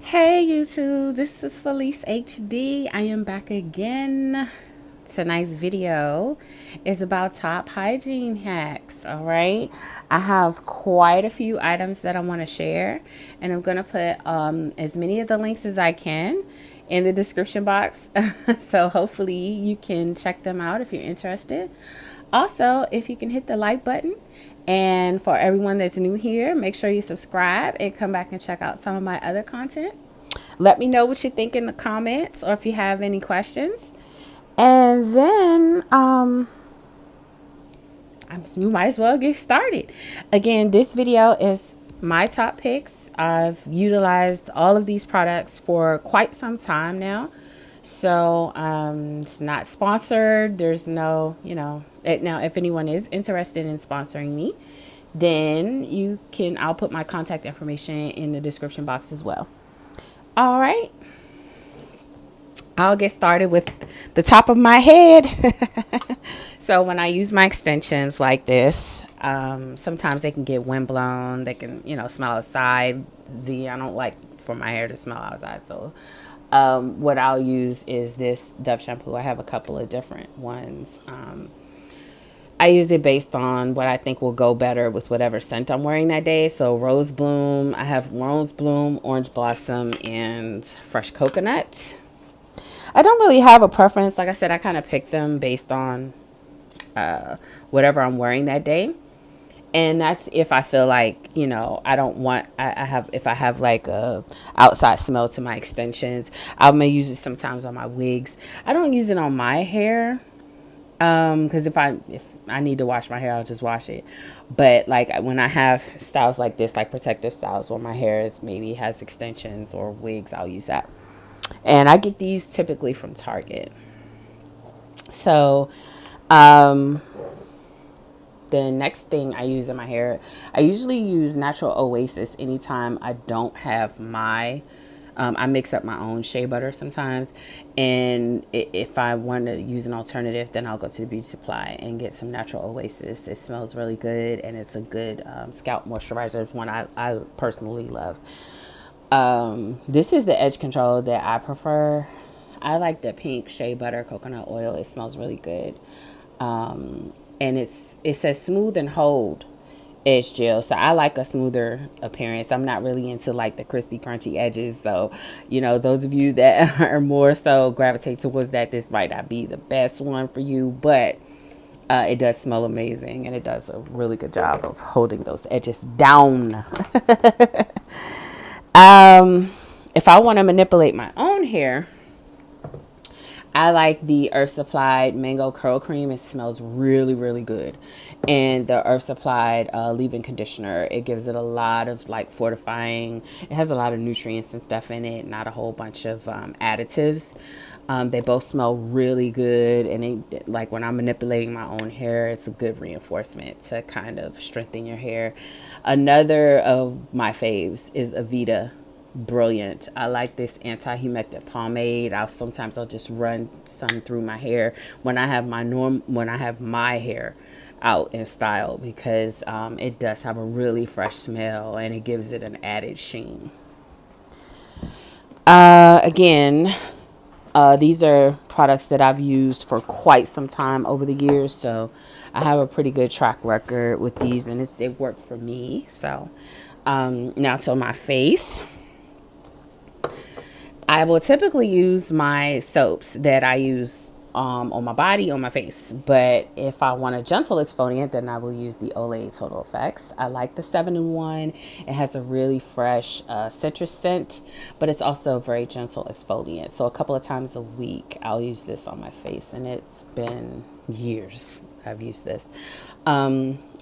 Hey YouTube, this is Felice HD. I am back again. Tonight's video is about top hygiene hacks. All right, I have quite a few items that I want to share, and I'm gonna put as many of the links as I can in the description box. So hopefully you can check them out if you're interested. Also, if you can hit the like button, and for everyone that's new here, make sure you subscribe and come back and check out some of my other content. Let me know what you think in the comments or if you have any questions. And then you might as well get started. Again, this video is my top picks. I've utilized all of these products for quite some time now. So it's not sponsored. There's no, now if anyone is interested in sponsoring me, then I'll put my contact information in the description box as well. All right. I'll get started with the top of my head. So when I use my extensions like this, sometimes they can get windblown. They can, smell outside. I don't like for my hair to smell outside. So what I'll use is this Dove shampoo. I have a couple of different ones. I use it based on what I think will go better with whatever scent I'm wearing that day. So rose bloom, I have rose bloom, orange blossom, and fresh coconut. I don't really have a preference. Like I said, I kind of pick them based on whatever I'm wearing that day. And that's if I feel like, I don't want, if I have like a outside smell to my extensions, I may use it sometimes on my wigs. I don't use it on my hair. Because if I need to wash my hair, I'll just wash it. But like when I have styles like this, like protective styles where my hair is maybe has extensions or wigs, I'll use that. And I get these typically from Target. So, the next thing I use in my hair, I usually use Natural Oasis anytime I don't have my I mix up my own shea butter sometimes, and if I want to use an alternative, then I'll go to the beauty supply and get some Natural Oasis. It smells really good, and it's a good scalp moisturizer. It's one I personally love. This is the edge control that I prefer. I like the pink shea butter coconut oil. It smells really good, and it says smooth and hold edge gel, so I like a smoother appearance. I'm not really into like the crispy crunchy edges, so those of you that are more so gravitate towards that, this might not be the best one for you, but it does smell amazing, and it does a really good job of holding those edges down. If I want to manipulate my own hair, I like the Earth Supplied Mango Curl Cream. It smells really, really good. And the Earth Supplied leave-in conditioner, it gives it a lot of like fortifying. It has a lot of nutrients and stuff in it, not a whole bunch of additives. They both smell really good, and like when I'm manipulating my own hair, it's a good reinforcement to kind of strengthen your hair. Another of my faves is Avita Brilliant. I like this anti-humectant pomade. Sometimes I'll just run some through my hair when I have my hair out in style, because it does have a really fresh smell, and it gives it an added sheen. Again, these are products that I've used for quite some time over the years, so I have a pretty good track record with these, and they work for me. So now to my face. I will typically use my soaps that I use on my body, on my face. But if I want a gentle exfoliant, then I will use the Olay Total Effects. I like the 7-in-1. It has a really fresh citrus scent, but it's also a very gentle exfoliant. So a couple of times a week, I'll use this on my face, and it's been years I've used this.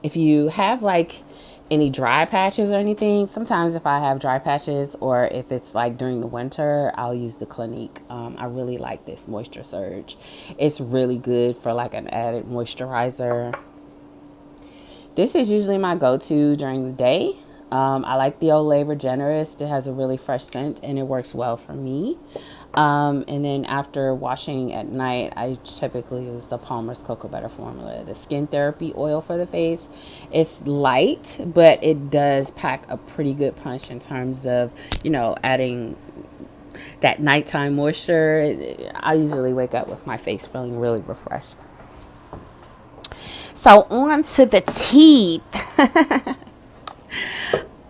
If you have like any dry patches or anything, sometimes if I have dry patches, or if it's like during the winter, I'll use the Clinique. I really like this Moisture Surge. It's really good for like an added moisturizer. This is usually my go-to during the day. I like the Olay Regenerist. It has a really fresh scent, and it works well for me. And then after washing at night, I typically use the Palmer's Cocoa Butter formula, the skin therapy oil for the face. It's light, but it does pack a pretty good punch in terms of, adding that nighttime moisture. I usually wake up with my face feeling really refreshed. So on to the teeth.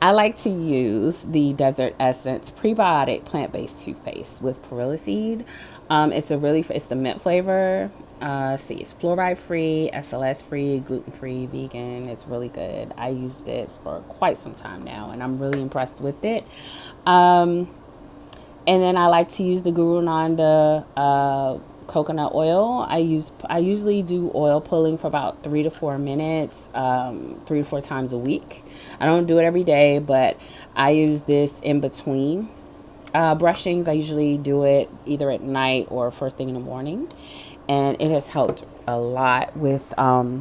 I like to use the Desert Essence prebiotic plant-based toothpaste with perilla seed. It's the mint flavor. See, it's fluoride free, SLS free, gluten free, vegan. It's really good. I used it for quite some time now, and I'm really impressed with it. And then I like to use the Guru Nanda coconut oil. I usually do oil pulling for about 3 to 4 minutes, 3 to 4 times a week. I don't do it every day, but I use this in between brushings. I usually do it either at night or first thing in the morning, and it has helped a lot with I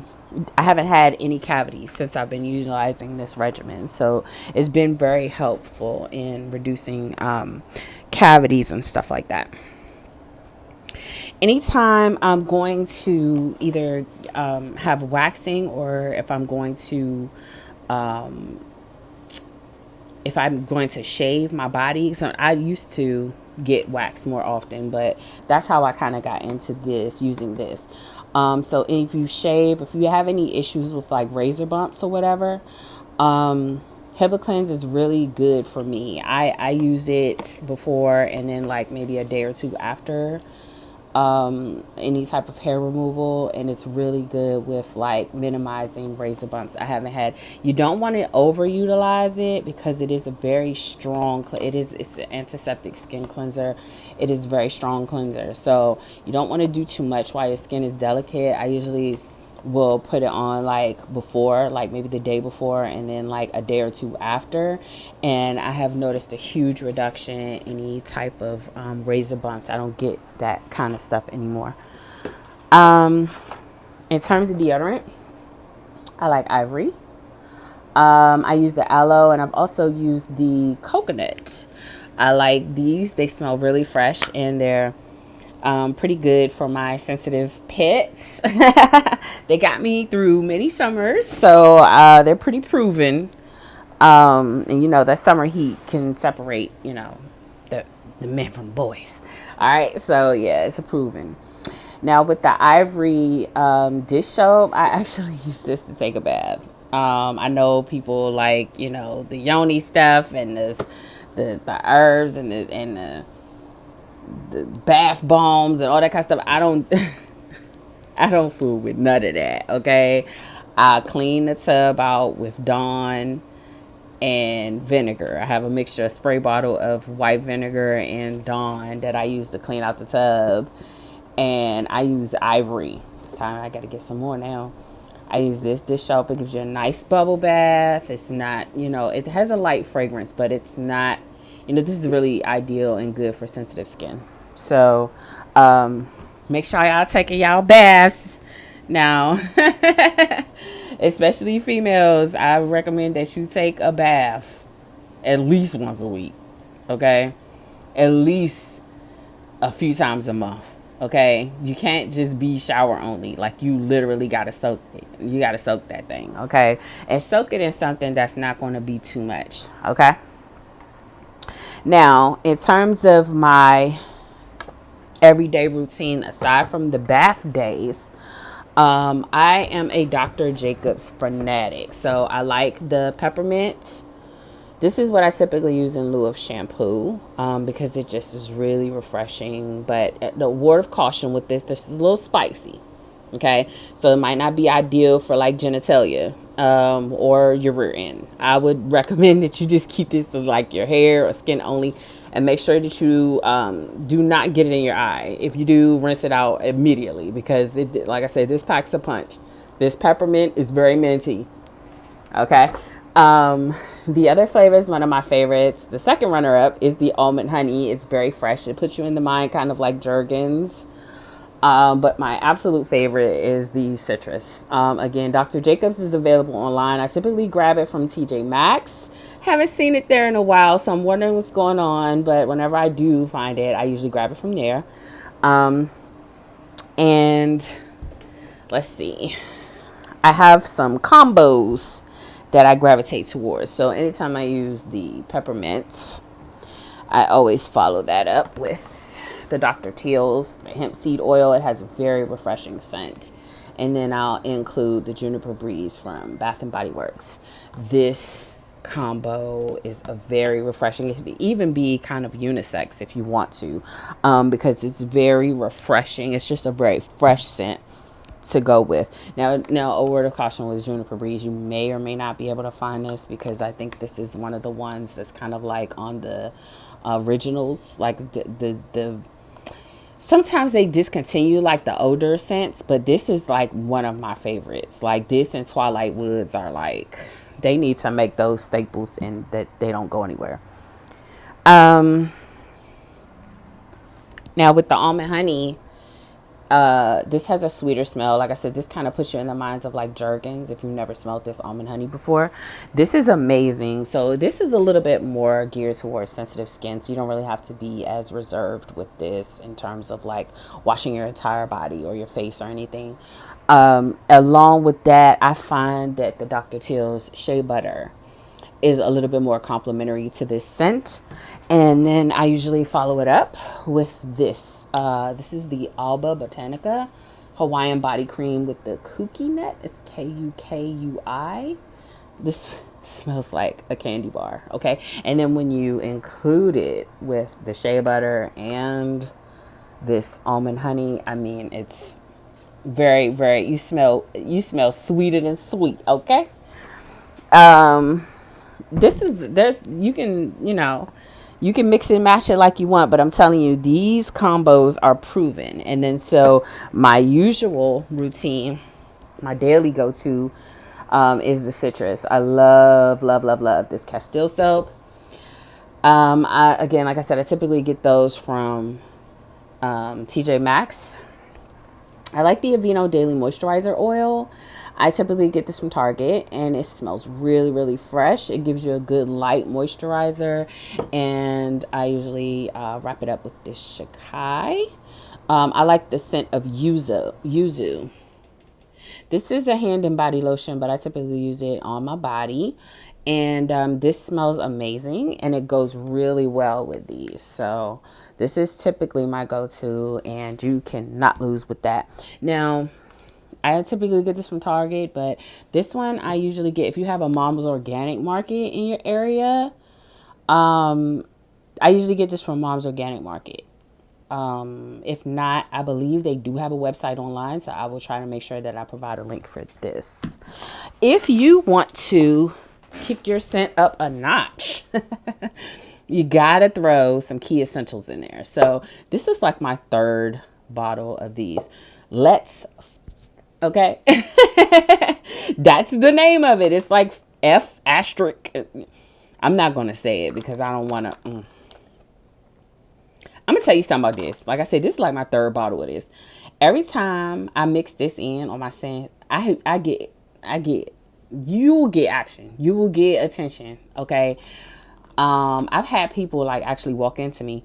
haven't had any cavities since I've been utilizing this regimen, so it's been very helpful in reducing cavities and stuff like that. Anytime I'm going to either have waxing, or if I'm going to shave my body. So I used to get waxed more often, but that's how I kind of got into this, using this. So if you have any issues with like razor bumps or whatever, HibaCleanse is really good for me. I use it before, and then like maybe a day or two after any type of hair removal, and it's really good with like minimizing razor bumps. You don't want to overutilize it because it is a very strong, it's an antiseptic skin cleanser. It is a very strong cleanser, so you don't want to do too much while your skin is delicate. I usually will put it on like before, like maybe the day before, and then like a day or two after, and I have noticed a huge reduction in any type of razor bumps. I don't get that kind of stuff anymore. In terms of deodorant, I like Ivory. I use the aloe, and I've also used the coconut. I like these. They smell really fresh, and they're pretty good for my sensitive pets. They got me through many summers, so they're pretty proven. And the summer heat can separate, the men from boys. All right, so yeah, it's a proven. Now with the Ivory dish soap, I actually use this to take a bath. I know people like, the yoni stuff and the herbs and the bath bombs and all that kind of stuff. I don't fool with none of that. Okay, I clean the tub out with Dawn and vinegar. I have a mixture, a spray bottle of white vinegar and Dawn that I use to clean out the tub, and I use Ivory. It's time. I gotta get some more now. I use this dish soap. It gives you a nice bubble bath. It's not, it has a light fragrance, but it's not, this is really ideal and good for sensitive skin. So make sure y'all taking y'all baths now. Especially females, I recommend that you take a bath at least once a week. Okay, at least a few times a month. Okay, you can't just be shower only. Like, you literally gotta soak it. You gotta soak that thing. Okay, and soak it in something that's not going to be too much. Okay. Now, in terms of my everyday routine, aside from the bath days, I am a Dr. Jacobs fanatic. So I like the peppermint. This is what I typically use in lieu of shampoo, because it just is really refreshing. But the word of caution with this is a little spicy. Okay, so it might not be ideal for like genitalia or your rear end. I would recommend that you just keep this to like your hair or skin only, and make sure that you do not get it in your eye. If you do, rinse it out immediately, because it, like I said, this packs a punch. This peppermint is very minty. Okay. The other flavor is one of my favorites. The second runner up is the almond honey. It's very fresh. It puts you in the mind kind of like Jergens. But my absolute favorite is the citrus. Again, Dr. Jacobs is available online. I typically grab it from TJ Maxx. Haven't seen it there in a while, so I'm wondering what's going on. But whenever I do find it, I usually grab it from there. And let's see. I have some combos that I gravitate towards. So anytime I use the peppermint, I always follow that up with the Dr. Teal's hemp seed oil. It has a very refreshing scent. And then I'll include the Juniper Breeze from Bath and Body Works. This combo is a very refreshing. It can even be kind of unisex if you want to, because it's very refreshing. It's just a very fresh scent to go with. Now a word of caution with Juniper Breeze, you may or may not be able to find this, because I think this is one of the ones that's kind of like on the originals, like the sometimes they discontinue like the older scents, but this is like one of my favorites. Like this and Twilight Woods are like, they need to make those staples and that they don't go anywhere. Now with the almond honey, this has a sweeter smell. Like I said, this kind of puts you in the minds of like Jergens if you've never smelled this almond honey before. This is amazing. So this is a little bit more geared towards sensitive skin, so you don't really have to be as reserved with this in terms of like washing your entire body or your face or anything. Along with that, I find that the Dr. Teal's Shea Butter is a little bit more complimentary to this scent. And then I usually follow it up with this. This is the Alba Botanica Hawaiian Body Cream with the Kuki Nut. It's Kukui. This smells like a candy bar, okay? And then when you include it with the shea butter and this almond honey, I mean, it's very, very, you smell sweeter than sweet, okay? You can mix and match it like you want, but I'm telling you, these combos are proven. And then so my usual routine, my daily go-to, is the citrus. I love this Castile soap. Again, like I said, I typically get those from TJ Maxx. I like the Aveeno Daily Moisturizer Oil. I typically get this from Target, and it smells really, really fresh. It gives you a good light moisturizer, and I usually wrap it up with this Shikai. I like the scent of Yuzu. This is a hand and body lotion, but I typically use it on my body. And this smells amazing, and it goes really well with these. So this is typically my go-to, and you cannot lose with that. Now, I typically get this from Target, but this one I usually get if you have a Mom's Organic Market in your area. I usually get this from Mom's Organic Market. If not, I believe they do have a website online, so I will try to make sure that I provide a link for this. If you want to kick your scent up a notch, you gotta throw some key essentials in there. So this is like my third bottle of these. Okay. That's the name of it. It's like F asterisk. I'm not going to say it because I don't want to. I'm going to tell you something about this. Like I said, this is like my third bottle of this. Every time I mix this in on my scent, you will get action. You will get attention. Okay. I've had people like actually walk into me,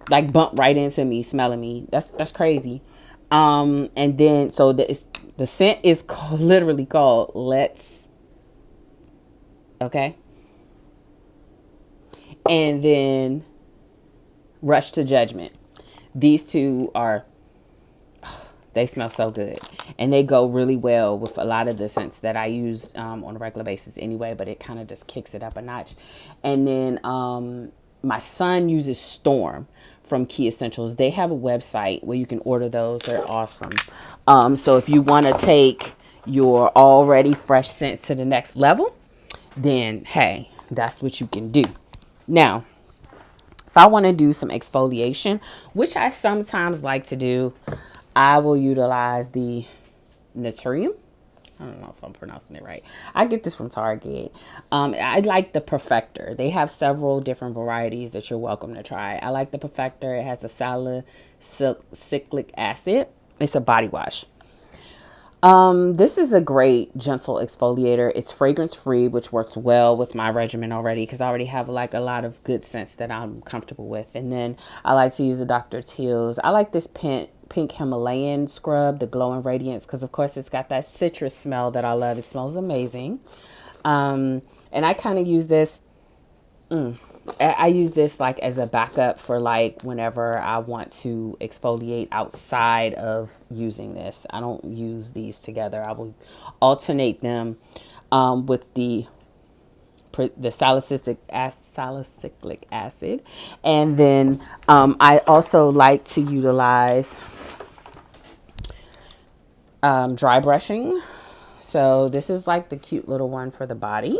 like bump right into me, smelling me. That's crazy. And then, so the scent is literally called Let's, okay? And then Rush to Judgment. These two they smell so good. And they go really well with a lot of the scents that I use on a regular basis anyway, but it kind of just kicks it up a notch. And then my son uses Storm from Key Essentials. They have a website where you can order those. They're awesome. So if you want to take your already fresh scents to the next level, then hey, that's what you can do. Now, if I want to do some exfoliation, which I sometimes like to do, I will utilize the Naturium. I don't know if I'm pronouncing it right. I get this from Target. I like the Perfector. They have several different varieties that you're welcome to try. I like the Perfector. It has the salicylic acid. It's a body wash. This is a great gentle exfoliator. It's fragrance free, which works well with my regimen already because I already have like a lot of good scents that I'm comfortable with. And then I like to use the Dr. Teal's. I like this pink Himalayan scrub, the Glowing Radiance, because of course it's got that citrus smell that I love. It smells amazing. And I kind of use this. I use this like as a backup for like whenever I want to exfoliate outside of using this. I don't use these together. I will alternate them with the salicylic acid, and then I also like to utilize dry brushing. So this is like the cute little one for the body,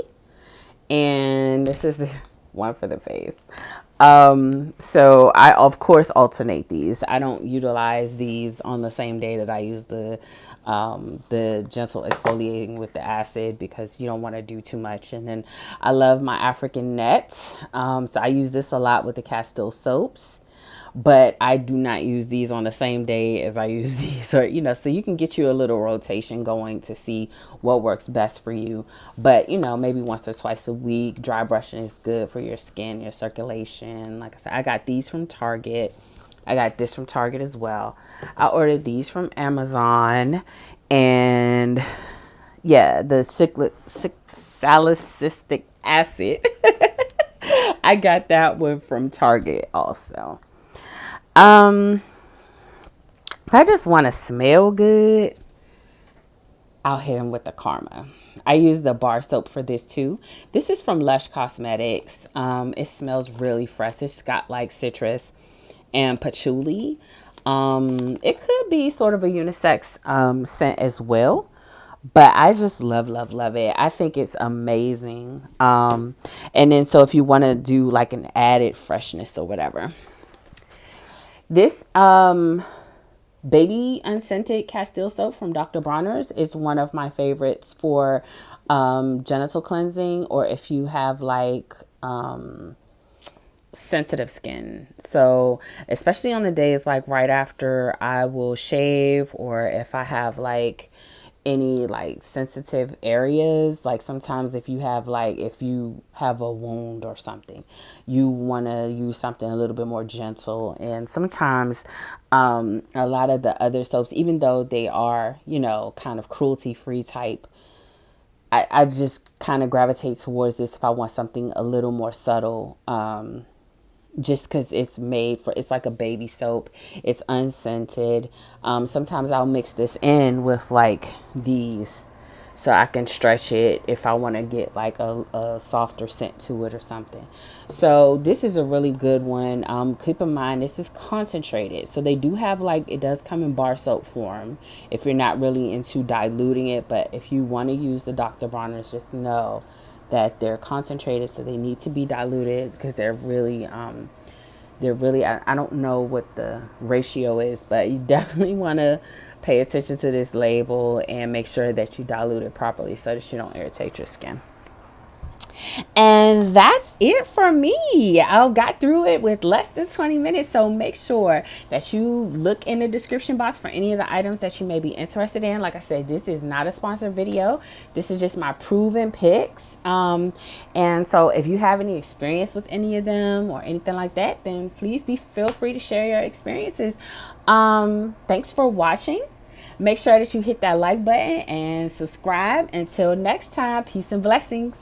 and this is the one for the face. So I of course alternate these. I don't utilize these on the same day that I use the gentle exfoliating with the acid, because you don't want to do too much. And then I love my African net. So I use this a lot with the Castile soaps, but I do not use these on the same day as I use these, or so you can get you a little rotation going to see what works best for you. But maybe once or twice a week. Dry brushing is good for your skin, your circulation. Like I said, I got these from Target. I got this from Target as well. I ordered these from Amazon, and yeah, the salicylic acid I got that one from Target also. If I just want to smell good, I'll hit him with the Karma. I use the bar soap for this too. This is from Lush Cosmetics. It smells really fresh. It's got like citrus and patchouli. It could be sort of a unisex scent as well, but I just love it. I think it's amazing. And then so if you want to do like an added freshness or whatever, this baby unscented Castile soap from Dr. Bronner's is one of my favorites for genital cleansing, or if you have like sensitive skin. So especially on the days like right after I will shave, or if I have like any like sensitive areas, like sometimes if you have a wound or something, you want to use something a little bit more gentle. And sometimes a lot of the other soaps, even though they are kind of cruelty free type, I just kind of gravitate towards this if I want something a little more subtle, just because it's like a baby soap. It's unscented. Sometimes I'll mix this in with like these so I can stretch it if I want to get like a softer scent to it or something. So this is a really good one. Keep in mind, this is concentrated. So they do have it does come in bar soap form if you're not really into diluting it. But if you want to use the Dr. Bronner's, just know that they're concentrated, so they need to be diluted, because they're really I don't know what the ratio is, but you definitely want to pay attention to this label and make sure that you dilute it properly so that you don't irritate your skin. And that's it for me. I got through it with less than 20 minutes. So make sure that you look in the description box for any of the items that you may be interested in. Like I said, this is not a sponsored video. This is just my proven picks. And so if you have any experience with any of them or anything like that, then please feel free to share your experiences. Thanks for watching. Make sure that you hit that like button and subscribe. Until next time, peace and blessings.